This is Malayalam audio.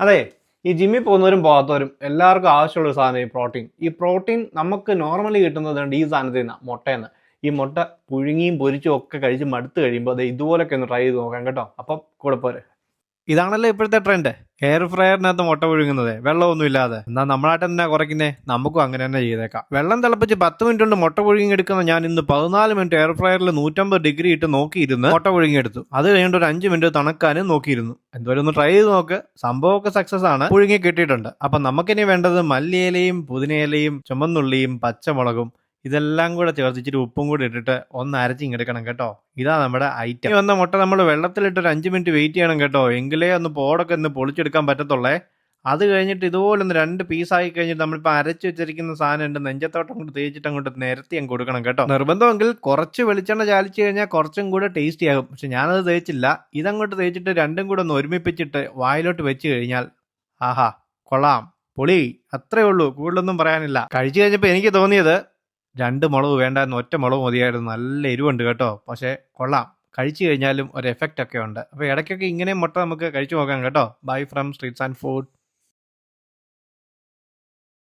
അതെ, ഈ ജിമ്മിൽ പോകുന്നവരും പോകാത്തവരും എല്ലാവർക്കും ആവശ്യമുള്ള ഒരു സാധനം ഈ പ്രോട്ടീൻ. ഈ പ്രോട്ടീൻ നമുക്ക് നോർമലി കിട്ടുന്നത് ഈ സാധനത്തിൽ നിന്നാണ്, മുട്ടയെന്ന്. ഈ മുട്ട പുഴുങ്ങിയും പൊരിച്ചും ഒക്കെ കഴിച്ച് മടുത്ത് കഴിയുമ്പോൾ അത് ഇതുപോലൊക്കെ ഒന്ന് ട്രൈ ചെയ്ത് നോക്കാം കേട്ടോ. അപ്പം കൂടെ പോരെ. ഇതാണല്ലോ ഇപ്പോഴത്തെ ട്രെൻഡ്, എയർ ഫ്രയറിനകത്ത് മുട്ട പുഴുങ്ങുന്നത് വെള്ളമൊന്നും ഇല്ലാതെ. എന്നാൽ നമ്മളായിട്ട് തന്നെ കുറയ്ക്കുന്നേ, നമുക്കും അങ്ങനെ തന്നെ ചെയ്തേക്കാം. വെള്ളം തിളപ്പിച്ച് 10 മിനിറ്റ് കൊണ്ട് മുട്ട പുഴുങ്ങിയെടുക്കുന്ന ഞാൻ ഇന്ന് 14 മിനിറ്റ് എയർ ഫ്രയറിൽ 150 ഡിഗ്രി ഇട്ട് നോക്കിയിരുന്ന് മുട്ട പുഴുങ്ങിയെടുത്തു. അത് കഴിഞ്ഞിട്ട് ഒരു 5 മിനിറ്റ് തണുക്കാനും നോക്കിയിരുന്നു. എന്തോരം ഒന്ന് ട്രൈ ചെയ്ത് നോക്ക്, സംഭവമൊക്കെ സക്സസ് ആണ്, പുഴുങ്ങി കിട്ടിയിട്ടുണ്ട്. അപ്പം നമുക്കിനി വേണ്ടത് മല്ലിയിലയും പുതിനയിലയും ചുമന്നുള്ളിയും പച്ചമുളകും ഇതെല്ലാം കൂടെ ചേർത്ത് ഇച്ചിരി ഉപ്പും കൂടി ഇട്ടിട്ട് ഒന്ന് അരച്ചിങ്ങെടുക്കണം കേട്ടോ. ഇതാ നമ്മുടെ ഐറ്റം. വന്ന മുട്ട നമ്മൾ വെള്ളത്തിലിട്ട് ഒരു 5 മിനിറ്റ് വെയിറ്റ് ചെയ്യണം കേട്ടോ, എങ്കിലേ ഒന്ന് പോടൊക്കെ ഒന്ന് പൊളിച്ചെടുക്കാൻ പറ്റത്തുള്ളേ. അത് കഴിഞ്ഞിട്ട് ഇതുപോലെ ഒന്ന് 2 പീസായി കഴിഞ്ഞിട്ട് നമ്മളിപ്പോൾ അരച്ച് വെച്ചിരിക്കുന്ന സാധനം ഉണ്ട് നെഞ്ചത്തോട്ടം കൊണ്ട് തേച്ചിട്ട് അങ്ങോട്ട് നിരത്തി അങ്ങ് കൊടുക്കണം കേട്ടോ. നിർബന്ധമെങ്കിൽ കുറച്ച് വെളിച്ചെണ്ണ ചാലിച്ച് കഴിഞ്ഞാൽ കുറച്ചും കൂടെ ടേസ്റ്റി ആകും. പക്ഷെ ഞാനത് തേച്ചില്ല. ഇതങ്ങോട്ട് തേച്ചിട്ട് രണ്ടും കൂടെ ഒന്ന് ഒരുമിപ്പിച്ചിട്ട് വായിലോട്ട് വെച്ച് കഴിഞ്ഞാൽ ആഹാ കൊള്ളാം, പൊളി. അത്രേ ഉള്ളൂ, കൂടുതലൊന്നും പറയാനില്ല. കഴിച്ചു കഴിഞ്ഞപ്പോൾ എനിക്ക് തോന്നിയത് 2 മുളക് വേണ്ടായിരുന്നു, ഒറ്റ മുളക് മതിയായിരുന്നു. നല്ല എരിവുണ്ട് കേട്ടോ, പക്ഷേ കൊള്ളാം. കഴിച്ചു കഴിഞ്ഞാലും ഒരു എഫക്റ്റ് ഒക്കെ ഉണ്ട്. അപ്പോൾ ഇടയ്ക്കൊക്കെ ഇങ്ങനെ മുട്ട നമുക്ക് കഴിച്ചു നോക്കാം കേട്ടോ. Bye from streets and food.